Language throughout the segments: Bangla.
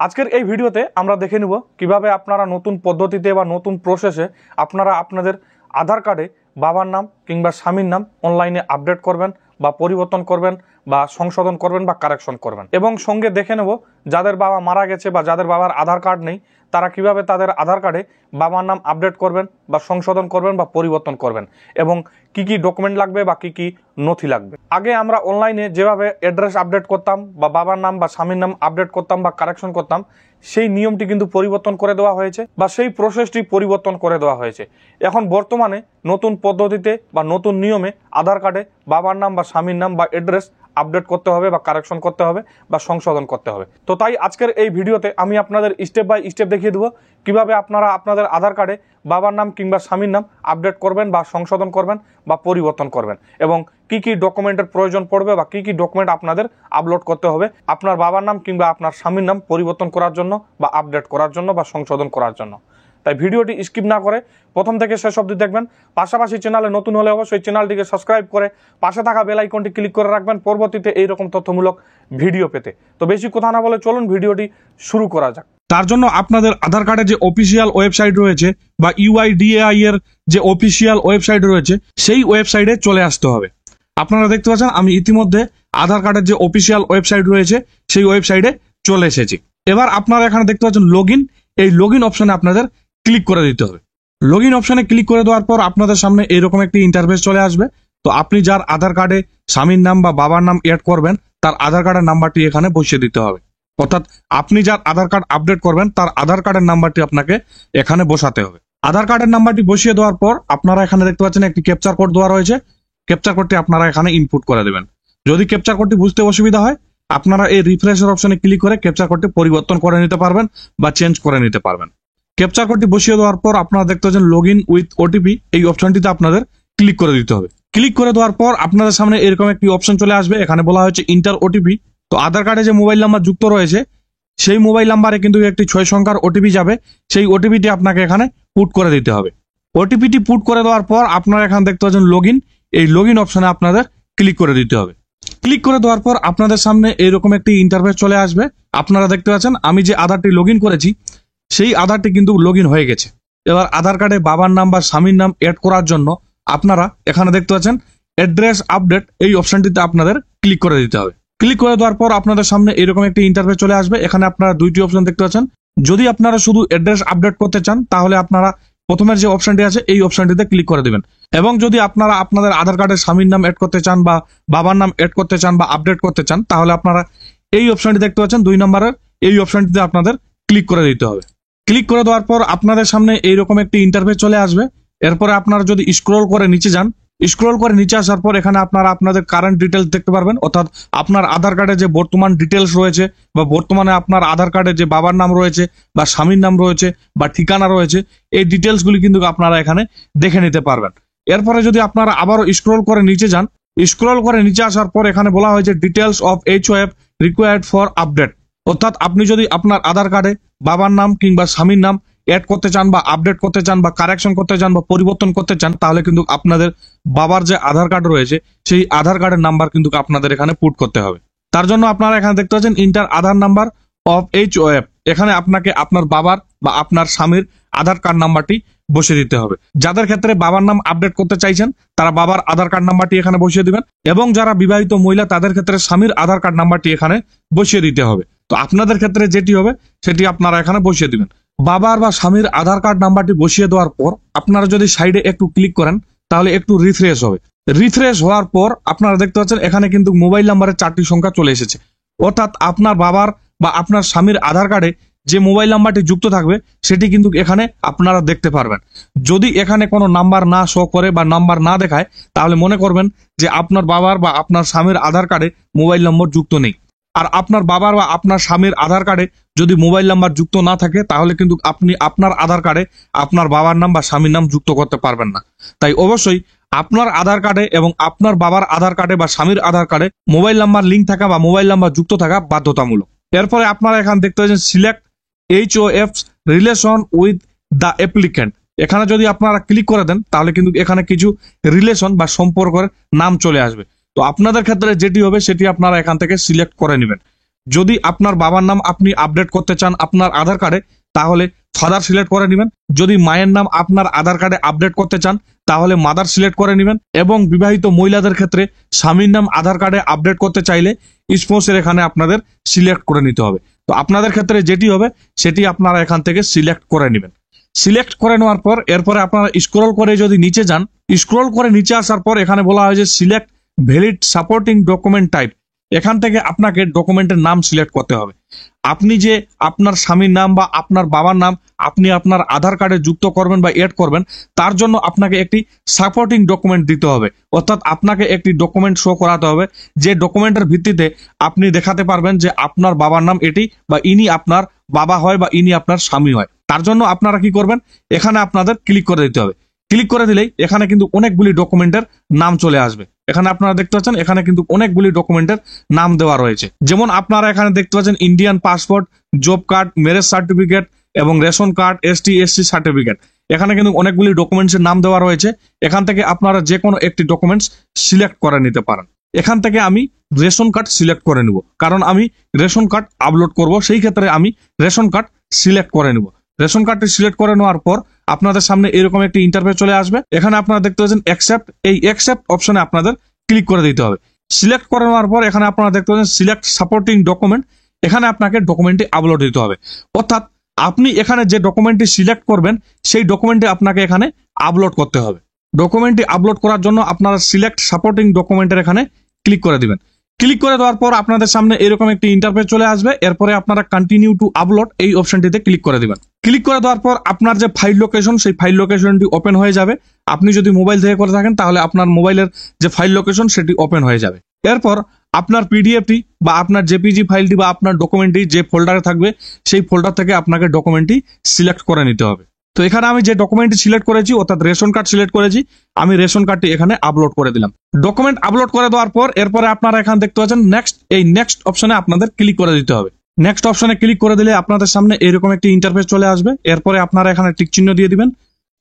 আজকের এই ভিডিওতে আমরা দেখে নেব কিভাবে আপনারা নতুন পদ্ধতিতে বা নতুন প্রসেসে আপনারা আপনাদের আধার কার্ডে বাবার নাম কিংবা স্বামীর নাম অনলাইনে আপডেট করবেন বা পরিবর্তন করবেন বা সংশোধন করবেন বা কারেকশন করবেন। এবং সঙ্গে দেখে নেব যাদের বাবা মারা গেছে বা যাদের বাবার আধার কার্ড নেই তারা কিভাবে তাদের আধার কার্ডে বাবার নাম আপডেট করবেন বা সংশোধন করবেন বা পরিবর্তন করবেন এবং কি কি ডকুমেন্ট লাগবে বা কি কি নথি লাগবে। আগে আমরা অনলাইনে যেভাবে অ্যাড্রেস আপডেট করতাম বা বাবার নাম বা স্বামীর নাম আপডেট করতাম বা কারেকশন করতাম সেই নিয়মটি কিন্তু পরিবর্তন করে দেওয়া হয়েছে বা সেই প্রসেসটি পরিবর্তন করে দেওয়া হয়েছে। এখন বর্তমানে নতুন পদ্ধতিতে বা নতুন নিয়মে আধার কার্ডে বাবার নাম বা স্বামীর নাম বা অ্যাড্রেস আপডেট করতে হবে বা কারেকশন করতে হবে বা সংশোধন করতে হবে। তো তাই আজকের এই ভিডিওতে আমি আপনাদের স্টেপ বাই স্টেপ দেখিয়ে দেবো কিভাবে আপনারা আপনাদের আধার কার্ডে বাবার নাম কিংবা স্বামীর নাম আপডেট করবেন বা সংশোধন করবেন বা পরিবর্তন করবেন এবং কি কি ডকুমেন্টের প্রয়োজন পড়বে বা কি কি ডকুমেন্ট আপনাদের আপলোড করতে হবে আপনার বাবার নাম কিংবা আপনার স্বামীর নাম পরিবর্তন করার জন্য বা আপডেট করার জন্য বা সংশোধন করার জন্য। তাই ভিডিওটি স্কিপ না করে প্রথম থেকে শেষ অবধি দেখবেন। পাশাপাশি চ্যানেলে নতুন হলে অবশ্যই চ্যানেলটিকে সাবস্ক্রাইব করে পাশে থাকা বেল আইকনটি ক্লিক করে রাখবেন পরবর্তীতে এইরকম তথ্যমূলক ভিডিও পেতে। তো বেশি কথা না বলে চলুন ভিডিওটি শুরু করা যাক। তার জন্য আপনাদের আধার কার্ডের যে অফিসিয়াল ওয়েবসাইট রয়েছে বা ইউআইডিএআই এর যে অফিসিয়াল ওয়েবসাইট রয়েছে সেই ওয়েবসাইটে চলে আসতে হবে। আপনারা দেখতে পাচ্ছেন আমি ইতিমধ্যে আধার কার্ডের যে অফিসিয়াল ওয়েবসাইট রয়েছে সেই ওয়েবসাইটে চলে এসেছি। এবার আপনারা এখানে দেখতে পাচ্ছেন লগইন, এই লগইন অপশনে আপনাদের ক্লিক করে দিতে হবে। লগইন অপশনে ক্লিক করে দেওয়ার পর আপনাদের সামনে এরকম একটি ইন্টারফেস চলে আসবে। তো আপনি যার আধার কার্ডে স্বামীর নাম বা বাবার নাম এড করবেন তার আধার কার্ডের নাম্বারটি এখানে বসিয়ে দিতে হবে। অর্থাৎ আপনি যার আধার কার্ড আপডেট করবেন তার আধার কার্ডের নাম্বারটি আপনাকে এখানে বসাতে হবে। আধার কার্ডের নাম্বারটি বসিয়ে দেওয়ার পর আপনারা এখানে দেখতে পাচ্ছেন একটি ক্যাপচার কোড দেওয়া রয়েছে। ক্যাপচার কোডটি আপনারা এখানে ইনপুট করে দেবেন। যদি ক্যাপচার কোডটি বুঝতে অসুবিধা হয় আপনারা এই রিফ্রেশের অপশনে ক্লিক করে ক্যাপচার কোডটি পরিবর্তন করে নিতে পারবেন বা চেঞ্জ করে নিতে পারবেন। ক্যাপচার কোডটি বসিয়ে দেওয়ার পর আপনারা দেখতে পাচ্ছেন লগইন উইথ ওটিপি, এই অপশনটিতে আপনাদের ক্লিক করে দিতে হবে। ক্লিক করে দেওয়ার পর আপনাদের সামনে এরকম একটি অপশন চলে আসবে, এখানে বলা হয়েছে ইন্টার ওটিপি। তো আধার কার্ডে যে মোবাইল নাম্বার যুক্ত রয়েছে সেই মোবাইল নাম্বারে কিন্তু একটি 6 সংখ্যার ওটিপি যাবে, সেই ওটিপিটি আপনাকে এখানে পুট করে দিতে হবে। ওটিপিটি পুট করে দেওয়ার পর আপনারা এখানে দেখতে পাচ্ছেন লগইন, এই লগইন অপশনে আপনাদের ক্লিক করে দিতে হবে। ক্লিক করে দেওয়ার পর আপনাদের সামনে এরকম একটি ইন্টারফেস চলে আসবে। আপনারা দেখতে পাচ্ছেন আমি যে আধারটি লগইন করেছি সেই আধারটি কিন্তু লগইন হয়ে গেছে। এবার আধার কার্ডে বাবার নাম বা স্বামীর নাম এড করার জন্য আপনারা এখানে দেখতে পাচ্ছেন অ্যাড্রেস আপডেট, এই অপশনটিতে আপনাদের ক্লিক করে দিতে হবে। ক্লিক করে দেওয়ার পর আপনাদের সামনে এরকম একটি ইন্টারফেস চলে আসবে। এখানে আপনারা দুইটি অপশন দেখতে পাচ্ছেন। যদি আপনারা শুধু অ্যাড্রেস আপডেট করতে চান তাহলে আপনারা প্রথমের যে অপশনটি আছে এই অপশনটিতে ক্লিক করে দেবেন। এবং যদি আপনারা আপনাদের আধার কার্ডে স্বামীর নাম এড করতে চান বা বাবার নাম এড করতে চান বা আপডেট করতে চান তাহলে আপনারা এই অপশনটি দেখতে পাচ্ছেন 2 নম্বরের, এই অপশনটিতে আপনাদের ক্লিক করে দিতে হবে। ক্লিক করে দেওয়ার পর আপনাদের সামনে এইরকম একটি ইন্টারফেস চলে আসবে। এরপরে আপনারা যদি স্ক্রল করে নিচে যান, স্ক্রল করে নিচে আসার পর এখানে আপনারা আপনাদের কারেন্ট ডিটেলস দেখতে পারবেন। অর্থাৎ আপনার আধার কার্ডে যে বর্তমান ডিটেলস রয়েছে বা বর্তমানে আপনার আধার কার্ডে যে বাবার নাম রয়েছে বা স্বামীর নাম রয়েছে বা ঠিকানা রয়েছে এই ডিটেলসগুলি কিন্তু আপনারা এখানে দেখে নিতে পারবেন। এরপরে যদি আপনারা আবারও স্ক্রল করে নিচে যান, স্ক্রল করে নিচে আসার পর এখানে বলা হয়েছে details of HOF required for update. অর্থাৎ আপনি যদি আপনার আধার কার্ডে বাবার নাম কিংবা স্বামীর নাম এড করতে চান বা আপডেট করতে চান বা কারেকশন করতে চান বা পরিবর্তন করতে চান তাহলে কিন্তু আপনাদের বাবার যে আধার কার্ড রয়েছে সেই আধার কার্ডের নাম্বার কিন্তু আপনাদের এখানে পুট করতে হবে। তার জন্য আপনারা এখানে দেখতে পাচ্ছেন inter Aadhaar number of HOF, এখানে আপনাকে আপনার বাবার বা আপনার স্বামীর আধার কার্ড নাম্বারটি বসিয়ে দিতে হবে। যাদের ক্ষেত্রে বাবার নাম আপডেট করতে চাইছেন তারা বাবার আধার কার্ড নাম্বারটি এখানে বসিয়ে দিবেন এবং যারা বিবাহিত মহিলা তাদের ক্ষেত্রে স্বামীর আধার কার্ড নাম্বারটি এখানে বসিয়ে দিতে হবে। তো আপনাদের ক্ষেত্রে যেটি হবে সেটি আপনারা এখানে বসিয়ে দিবেন। বাবার বা স্বামীর আধার কার্ড নাম্বারটি বসিয়ে দেওয়ার পর আপনারা যদি সাইডে একটু ক্লিক করেন তাহলে একটু রিফ্রেশ হবে। রিফ্রেশ হওয়ার পর আপনারা দেখতে পাচ্ছেন এখানে কিন্তু মোবাইল নাম্বারের 4টি সংখ্যা চলে এসেছে। অর্থাৎ আপনার বাবার বা আপনার স্বামীর আধার কার্ডে যে মোবাইল নাম্বারটি যুক্ত থাকবে সেটি কিন্তু এখানে আপনারা দেখতে পারবেন। যদি এখানে কোনো নাম্বার না শো করে বা নাম্বার না দেখায় তাহলে মনে করবেন যে আপনার বাবার বা আপনার স্বামীর আধার কার্ডে মোবাইল নম্বর যুক্ত নেই। আর আপনার বাবার বা আপনার স্বামীর আধার কার্ডে যদি মোবাইল নাম্বার যুক্ত না থাকে তাহলে কিন্তু আপনি আপনার আধার কার্ডে আপনার বাবার নাম বা স্বামীর নাম যুক্ত করতে পারবেন না। তাই অবশ্যই আপনার আধার কার্ডে এবং আপনার বাবার আধার কার্ডে বা স্বামীর আধার কার্ডে মোবাইল নাম্বার লিঙ্ক থাকা বা মোবাইল নাম্বার যুক্ত থাকা বাধ্যতামূলক। এরপরে আপনারা এখানে দেখতে পাচ্ছেন select HOF relation with the applicant, এখানে যদি আপনারা ক্লিক করে দেন তাহলে কিন্তু এখানে কিছু রিলেশন বা সম্পর্কের নাম চলে আসবে। তো আপনাদের ক্ষেত্রে যেটি হবে সেটি আপনারা এখান থেকে সিলেক্ট করে নেবেন। যদি আপনার বাবার নাম আপনি আপডেট করতে চান আপনার আধার কার্ডে, তাহলে ফাদার সিলেক্ট করে নেবেন। যদি মায়ের নাম আপনার আধার কার্ডে আপডেট করতে চান তাহলে মাদার সিলেক্ট করে নেবেন। এবং বিবাহিত মহিলাদের ক্ষেত্রে স্বামীর নাম আধার কার্ডে আপডেট করতে চাইলে স্পোর্টসের এখানে আপনাদের সিলেক্ট করে নিতে হবে। তো আপনাদের ক্ষেত্রে যেটি হবে সেটি আপনারা এখান থেকে সিলেক্ট করে নেবেন। সিলেক্ট করে নেওয়ার পর এরপরে আপনারা স্ক্রল করে যদি নিচে যান, স্ক্রল করে নিচে আসার পর এখানে বলা হয় যে select valid supporting document type. এখান থেকে আপনাকে ডকুমেন্টের নাম সিলেক্ট করতে হবে। আপনি যে আপনার স্বামীর নাম বা আপনার বাবার নাম আপনি আপনার আধার কার্ডে যুক্ত করবেন বা এড করবেন, তার জন্য আপনাকে একটি সাপোর্টিং ডকুমেন্ট দিতে হবে। অর্থাৎ আপনাকে একটি ডকুমেন্ট শো করাতে হবে, যে ডকুমেন্টের ভিত্তিতে আপনি দেখাতে পারবেন যে আপনার বাবার নাম এটি, বা ইনি আপনার বাবা হয় বা ইনি আপনার স্বামী হয়। তার জন্য আপনারা কি করবেন, এখানে আপনাদের ক্লিক করে দিতে হবে। ক্লিক করে দিলেই এখানে কিন্তু অনেকগুলি ডকুমেন্টের নাম চলে আসবে। এখানে আপনারা দেখতে পাচ্ছেন এখানে কিন্তু অনেকগুলি ডকুমেন্টের নাম দেওয়া রয়েছে। যেমন আপনারা এখানে দেখতে পাচ্ছেন Indian passport, job card, marriage certificate এবং রেশন কার্ড, ST/SC সার্টিফিকেট। এখানে কিন্তু অনেকগুলি ডকুমেন্টসের নাম দেওয়া রয়েছে। এখান থেকে আপনারা যে কোনো একটি ডকুমেন্টস সিলেক্ট করে নিতে পারেন। এখান থেকে আমি রেশন কার্ড সিলেক্ট করে নিব, কারণ আমি রেশন কার্ড আপলোড করব, সেই ক্ষেত্রে আমি রেশন কার্ড সিলেক্ট করে নিব। রেশন কার্ডটি সিলেক্ট করে নেওয়ার পর আপনাদের সামনে এরকম একটি ইন্টারফেস চলে আসবে। এখানে আপনারা দেখতে পাচ্ছেন অ্যাকসেপ্ট, এই অ্যাকসেপ্ট অপশনে আপনাদের ক্লিক করে দিতে হবে। সিলেক্ট করে নেওয়ার পর এখানে আপনারা দেখতে পাচ্ছেন সিলেক্ট সাপোর্টিং ডকুমেন্ট। এখানে আপনাকে ডকুমেন্টটি আপলোড দিতে হবে। অর্থাৎ আপনি এখানে যে ডকুমেন্টটি সিলেক্ট করবেন সেই ডকুমেন্টটি আপনাকে এখানে আপলোড করতে হবে। ডকুমেন্টটি আপলোড করার জন্য আপনারা সিলেক্ট সাপোর্টিং ডকুমেন্টের এখানে ক্লিক করে দিবেন। ক্লিক করে দেওয়ার পর আপনাদের সামনে এরকম একটি ইন্টারফেস চলে আসবে। এরপরে আপনারা কন্টিনিউ টু আপলোড এই অপশনটিতে ক্লিক করে দিবেন। ক্লিক করে দেওয়ার পর আপনার যে ফাইল লোকেশন সেই ফাইল লোকেশনটি ওপেন হয়ে যাবে। আপনি যদি মোবাইল থেকে করে থাকেন তাহলে আপনার মোবাইলের যে ফাইল লোকেশন সেটি ওপেন হয়ে যাবে। এরপর আপনার পিডিএফটি বা আপনার জেপিজি ফাইলটি বা আপনার ডকুমেন্টটি যে ফোল্ডারে থাকবে সেই ফোল্ডার থেকে আপনাকে ডকুমেন্টটি সিলেক্ট করে নিতে হবে। তো এখানে আমি যে ডকুমেন্টটি সিলেক্ট করেছি অর্থাৎ রেশন কার্ড সিলেক্ট করেছি, আমি রেশন কার্ডটি এখানে আপলোড করে দিলাম। ডকুমেন্ট আপলোড করে দেওয়ার পর এরপরে আপনারা এখানে দেখতে পাচ্ছেন নেক্সট, এই নেক্সট অপশনে আপনাদের ক্লিক করে দিতে হবে। নেক্সট অপশনে ক্লিক করে দিলে আপনাদের সামনে এরকম একটি ইন্টারফেস চলে আসবে। এরপরে আপনারা এখানে টিক চিহ্ন দিয়ে দিবেন।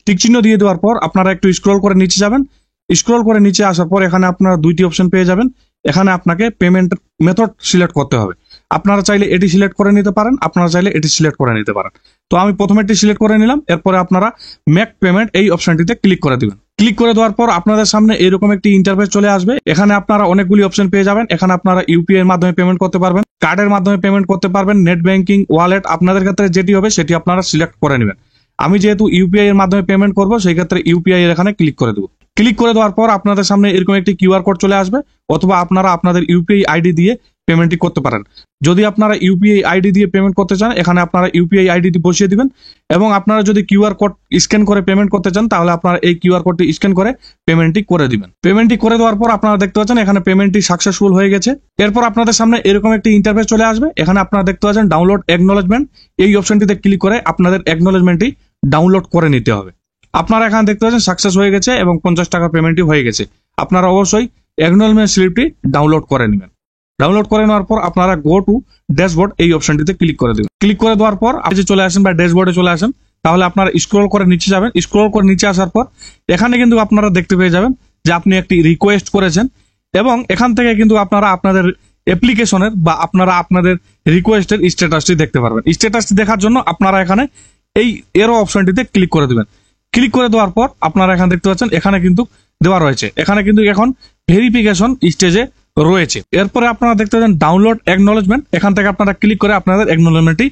টিক চিহ্ন দিয়ে দেওয়ার পর আপনারা একটু স্ক্রল করে নিচে যাবেন। স্ক্রল করে নিচে আসার পর এখানে আপনারা দুইটি অপশন পেয়ে যাবেন। এখানে আপনাকে পেমেন্ট মেথড সিলেক্ট করতে হবে। আপনারা চাইলে এটি সিলেক্ট করে নিতে পারেন, আপনারা চাইলে এটি সিলেক্ট করে নিতে পারেন। তো আমি প্রথমে এটি সিলেক্ট করে নিলাম। এরপরে আপনারা মেক পেমেন্ট এই অপশনটিতে ক্লিক করে দিবেন। ক্লিক করে দেওয়ার পর আপনাদের সামনে এরকম একটি ইন্টারফেস চলে আসবে। এখানে আপনারা অনেকগুলি অপশন পেয়ে যাবেন। এখানে আপনারা ইউপিআই এর মাধ্যমে পেমেন্ট করতে পারবেন, কার্ডের মাধ্যমে পেমেন্ট করতে পারবেন, নেট ব্যাংকিং, ওয়ালেট, আপনাদের ক্ষেত্রে যেটি হবে সেটি আপনারা সিলেক্ট করে নেবেন। আমি যেহেতু ইউপিআই এর মাধ্যমে পেমেন্ট করবো সেই ক্ষেত্রে ইউপিআই এর এখানে ক্লিক করে দেবো। ক্লিক করে দেওয়ার পর আপনাদের সামনে এরকম একটি কিউআর কোড চলে আসবে, অথবা আপনারা আপনাদের ইউপিআই আইডি দিয়ে পেমেন্টটি করতে পারেন। যদি আপনারা ইউপিআই আইডি দিয়ে পেমেন্ট করতে চান এখানে আপনারা ইউপিআই আইডি বসিয়ে দিবেন, এবং আপনারা যদি কিউআর কোড স্ক্যান করে পেমেন্ট করতে চান তাহলে আপনারা এই কিউআর কোডটি স্ক্যান করে পেমেন্টটি করে দিবেন। পেমেন্টটি করে দেওয়ার পর আপনারা দেখতে পাচ্ছেন এখানে পেমেন্টটি সাকসেসফুল হয়ে গেছে। এরপর আপনাদের সামনে এরকম একটি ইন্টারফেস চলে আসবে। এখানে আপনারা দেখতে পাচ্ছেন ডাউনলোড অ্যাকনলেজমেন্ট, এই অপশনটিতে ক্লিক করে আপনাদের অ্যাকনলেজমেন্টটি ডাউনলোড করে নিতে হবে। আপনারা এখানে দেখতে পাচ্ছেন সাকসেস হয়ে গেছে এবং 50 টাকা পেমেন্টই হয়ে গেছে। আপনারা অবশ্যই অ্যাকনলেজমেন্ট স্লিপটি ডাউনলোড করে নেবেন। ডাউনলোড করে নেওয়ার পর আপনারা গো টু ড্যাশবোর্ড এই অপশনটিতে ক্লিক করে দেবেন। ক্লিক করে দেওয়ার পর আপনি যে চলে আসেন বা ড্যাশবোর্ডে চলে আসেন, তাহলে আপনারা স্ক্রল করে নিচে যাবেন। স্ক্রল করে নিচে আসার পর এখানে কিন্তু আপনারা দেখতে পেয়ে যাবেন যে আপনি একটি রিকোয়েস্ট করেছেন, এবং এখান থেকে কিন্তু আপনারা আপনাদের অ্যাপ্লিকেশনের বা আপনারা আপনাদের রিকোয়েস্টের স্ট্যাটাসটি দেখতে পারবেন। স্ট্যাটাসটি দেখার জন্য আপনারা এখানে এই এরো অপশনটিতে ক্লিক করে দেবেন। ক্লিক করে দেওয়ার পর আপনারা এখানে দেখতে পাচ্ছেন এখানে কিন্তু দেওয়া রয়েছে, এখানে কিন্তু এখন ভেরিফিকেশন স্টেজে রয়েছে। এরপরে আপনারা দেখতে পাচ্ছেন ডাউনলোড অ্যাকনলেজমেন্ট, এখান থেকে আপনারা ক্লিক করে আপনাদের অ্যাকনলেজমেন্টটি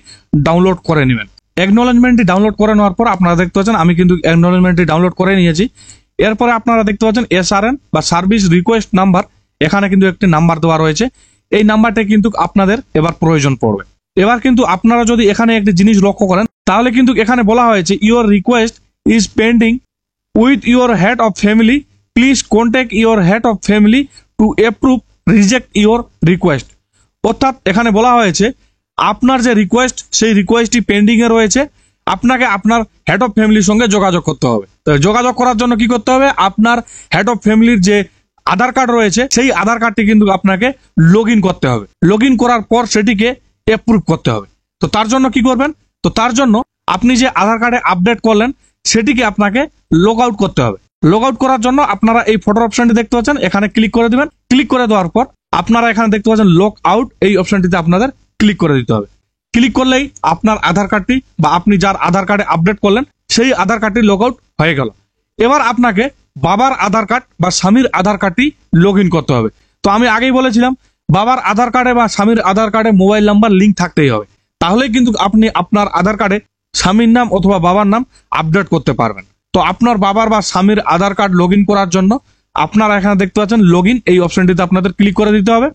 ডাউনলোড করে নেবেন। অ্যাকনলেজমেন্টটি ডাউনলোড করে নেওয়ার পর আপনারা দেখতে পাচ্ছেন আমি কিন্তু অ্যাকনলেজমেন্টটি ডাউনলোড করে নিয়েছি। এরপরে আপনারা দেখতে পাচ্ছেন SRN বা সার্ভিস রিকোয়েস্ট নাম্বার, এখানে কিন্তু একটি নাম্বার দেওয়া রয়েছে। এই নাম্বারটা কিন্তু আপনাদের এবার প্রয়োজন পড়বে। এবার কিন্তু আপনারা যদি এখানে একটি জিনিস লক্ষ্য করেন তাহলে কিন্তু এখানে বলা হয়েছে your request is pending with your head of family, please contact your head of family two approve reject your request. অর্থাৎ এখানে বলা হয়েছে আপনার যে রিকোয়েস্ট সেই রিকোয়েস্টটি পেন্ডিং এ রয়েছে, আপনাকে আপনার হেড অফ ফ্যামিলির সঙ্গে যোগাযোগ করতে হবে। তো যোগাযোগ করার জন্য কি করতে হবে, আপনার হেড অফ ফ্যামিলির যে আধার কার্ড রয়েছে সেই আধার কার্ডটি কিন্তু আপনাকে লগ ইন করতে হবে। লগ ইন করার পর সেটিকে অ্যাপ্রুভ করতে হবে। তো তার জন্য কি করবেন, তো তার জন্য আপনি যে আধার কার্ডে আপডেট করলেন সেটিকে আপনাকে লগ আউট করতে হবে। লগ আউট করার জন্য আপনারা এই ফটোর অপশনটি দেখতে পাচ্ছেন, এখানে ক্লিক করে দিবেন। ক্লিক করে দেওয়ার পর আপনারা এখানে দেখতে পাচ্ছেন লক আউট, এই অপশনটিতে আপনাদের ক্লিক করে দিতে হবে। ক্লিক করলেই আপনার আধার কার্ডটি বা আপনি যার আধার কার্ডে আপডেট করলেন সেই আধার কার্ডটি লগ আউট হয়ে গেল। এবার আপনাকে বাবার আধার কার্ড বা স্বামীর আধার কার্ডটি লগ ইন করতে হবে। তো আমি আগেই বলেছিলাম বাবার আধার কার্ডে বা স্বামীর আধার কার্ডে মোবাইল নাম্বার লিঙ্ক থাকতেই হবে, তাহলেই কিন্তু আপনি আপনার আধার কার্ডে স্বামীর নাম অথবা বাবার নাম আপডেট করতে পারবেন। তো আপনার বাবার বা স্বামীর আধার কার্ড লগ ইন করার জন্য আপনারা এখানে দেখতে পাচ্ছেন লগ ইন, এই অপশনটিতে আপনাদের ক্লিক করে দিতে হবে।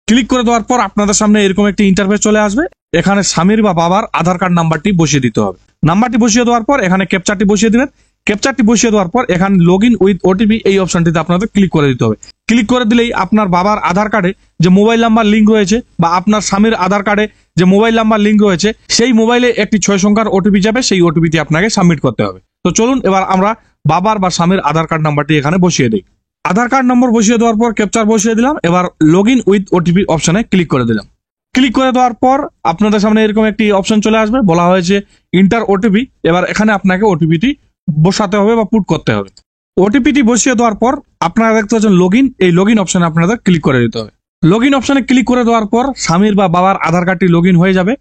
ক্লিক করে দেওয়ার পর আপনাদের সামনে এরকম একটি ইন্টারফেস চলে আসবে। এখানে স্বামীর বা বাবার আধার কার্ড নাম্বারটি বসিয়ে দিতে হবে। নাম্বারটি বসিয়ে দেওয়ার পর এখানে ক্যাপচারটি বসিয়ে দিবেন। ক্যাপচারটি বসিয়ে দেওয়ার পর এখানে লগ ইন উইথ ওটিপি, এই অপশনটিতে আপনাদের ক্লিক করে দিতে হবে। ক্লিক করে দিলেই আপনার বাবার আধার কার্ডে যে মোবাইল নাম্বার লিঙ্ক রয়েছে বা আপনার স্বামীর আধার কার্ডে যে মোবাইল নাম্বার লিঙ্ক রয়েছে সেই মোবাইলে একটি 6 সংখ্যার ওটিপি যাবে, সেই ওটিপিটি আপনাকে সাবমিট করতে হবে। তো চলুন এবার আমরা বাবার বা স্বামীর আধার কার্ড নাম্বারটি এখানে বসিয়ে দিই। আধার কার্ড নম্বর বসিয়ে দেওয়ার পর ক্যাপচার বসিয়ে দিলাম। এবার লগ ইন উইথ ওটিপি অপশনে ক্লিক করে দিলাম। ক্লিক করে দেওয়ার পর আপনাদের সামনে এরকম একটি অপশন চলে আসবে, বলা হয়েছে ইন্টার ওটিপি। এবার এখানে আপনাকে ওটিপিটি বসাতে হবে বা পুট করতে হবে। ওটিপিটি বসিয়ে দেওয়ার পর আপনারা দেখতে পাচ্ছেন লগ ইন, এই লগ ইন অপশনে আপনাদের ক্লিক করে দিতে হবে। লগ ইন অপশনে ক্লিক করে দেওয়ার পর স্বামীর বা বাবার আধার কার্ডটি লগ ইন হয়ে যাবে।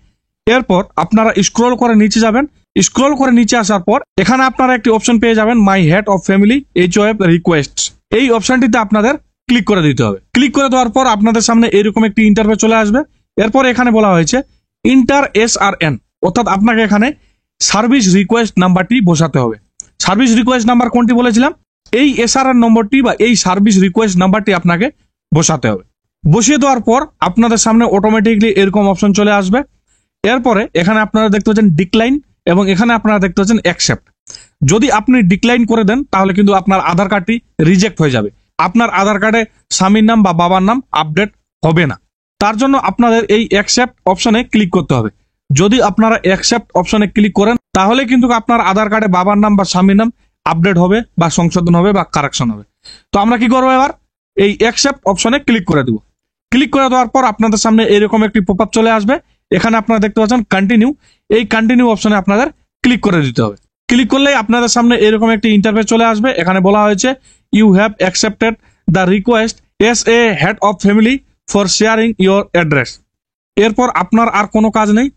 এরপর আপনারা স্ক্রল করে নিচে যাবেন। স্ক্রল করে নিচে আসার পর এখানে আপনারা একটি অপশন পেয়ে যাবেন, my head of family HOF request. এই অপশনটিতে আপনাদের ক্লিক করে দিতে হবে। ক্লিক করে দেওয়ার পর আপনাদের সামনে এরকম একটি ইন্টারফেস চলে আসবে। এরপর এখানে বলা হয়েছে ইন্টার SRN, অর্থাৎ আপনাকে এখানে সার্ভিস রিকোয়েস্ট নাম্বারটি বসাতে হবে। সার্ভিস রিকোয়েস্ট নাম্বার কোনটি বলেছিলাম, এই SRN নম্বরটি বা এই সার্ভিস রিকোয়েস্ট নাম্বারটি আপনাকে বসাতে হবে। বসিয়ে দেওয়ার পর আপনাদের সামনে অটোমেটিকলি এরকম অপশন চলে আসবে। এরপরে এখানে আপনারা দেখতে পাচ্ছেন ডিক্লাইন এবং এখানে আপনারা দেখতে পাচ্ছেন অ্যাকসেপ্ট। যদি আপনি ডিক্লাইন করে দেন তাহলে কিন্তু আপনার আধার কার্ডটি রিজেক্ট হয়ে যাবে, আপনার আধার কার্ডে স্বামীর নাম বা বাবার নাম আপডেট হবে না। তার জন্য আপনাদের এই অ্যাকসেপ্ট অপশনে ক্লিক করতে হবে। যদি আপনারা অ্যাকসেপ্ট অপশনে ক্লিক করেন তাহলে কিন্তু আপনার আধার কার্ডে বাবার নাম বা স্বামীর নাম আপডেট হবে বা সংশোধন হবে বা কারেকশন হবে। তো আমরা কি করবো, এবার এই অ্যাকসেপ্ট অপশনে ক্লিক করে দেবো। ক্লিক করে দেওয়ার পর আপনাদের সামনে এরকম একটি পপআপ চলে আসবে। এখানে আপনারা দেখতে পাচ্ছেন কন্টিনিউ, এই কন্টিনিউ অপশনে আপনাদের ক্লিক করে দিতে হবে। ক্লিক করলেই আপনাদের সামনে এরকম একটি ইন্টারফেস চলে আসবে। এখানে বলা হয়েছে you have accepted the request as a head of family for sharing your address. এরপর আপনার আর কোনো কাজ নেই।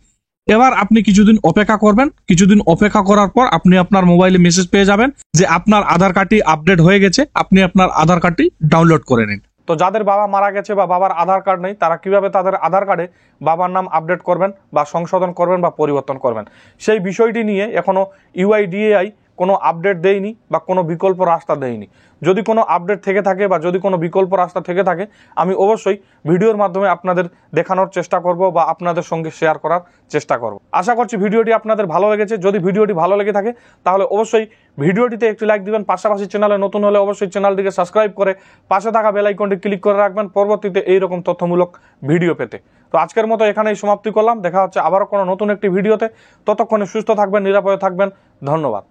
এবার আপনি কিছুদিন অপেক্ষা করবেন। কিছুদিন অপেক্ষা করার পর আপনি আপনার মোবাইলে মেসেজ পেয়ে যাবেন যে আপনার আধার কার্ডটি আপডেট হয়ে গেছে, আপনি আপনার আধার কার্ডটি ডাউনলোড করে নিন। তো যাদের বাবা মারা গেছে বা বাবার আধার কার্ড নেই তারা কিভাবে তাদের আধার কার্ডে বাবার নাম আপডেট করবেন বা সংশোধন করবেন বা পরিবর্তন করবেন, সেই বিষয়টি নিয়ে এখনো UIDAI কোনো আপডেট দেয়নি বা কোনো বিকল্প রাস্তা দেয়নি। যদি কোনো আপডেট থেকে থাকে বা যদি কোনো বিকল্প রাস্তা থেকে থাকে আমি অবশ্যই ভিডিওর মাধ্যমে আপনাদের দেখানোর চেষ্টা করব বা আপনাদের সঙ্গে শেয়ার করার চেষ্টা করব। আশা করছি ভিডিওটি আপনাদের ভালো লেগেছে। যদি ভিডিওটি ভালো লেগে থাকে তাহলে অবশ্যই ভিডিওটিতে একটি লাইক দিবেন। পাশাপাশি চ্যানেলে নতুন হলে অবশ্যই চ্যানেলটিকে সাবস্ক্রাইব করে পাশে থাকা বেল আইকনটি ক্লিক করে রাখবেন পরবর্তীতে এইরকম তথ্যমূলক ভিডিও পেতে। তো আজকের মতো এখানেই সমাপ্তি করলাম। দেখা হচ্ছে আবারও কোনো নতুন একটি ভিডিওতে। ততক্ষণে সুস্থ থাকবেন, নিরাপদে থাকবেন। ধন্যবাদ।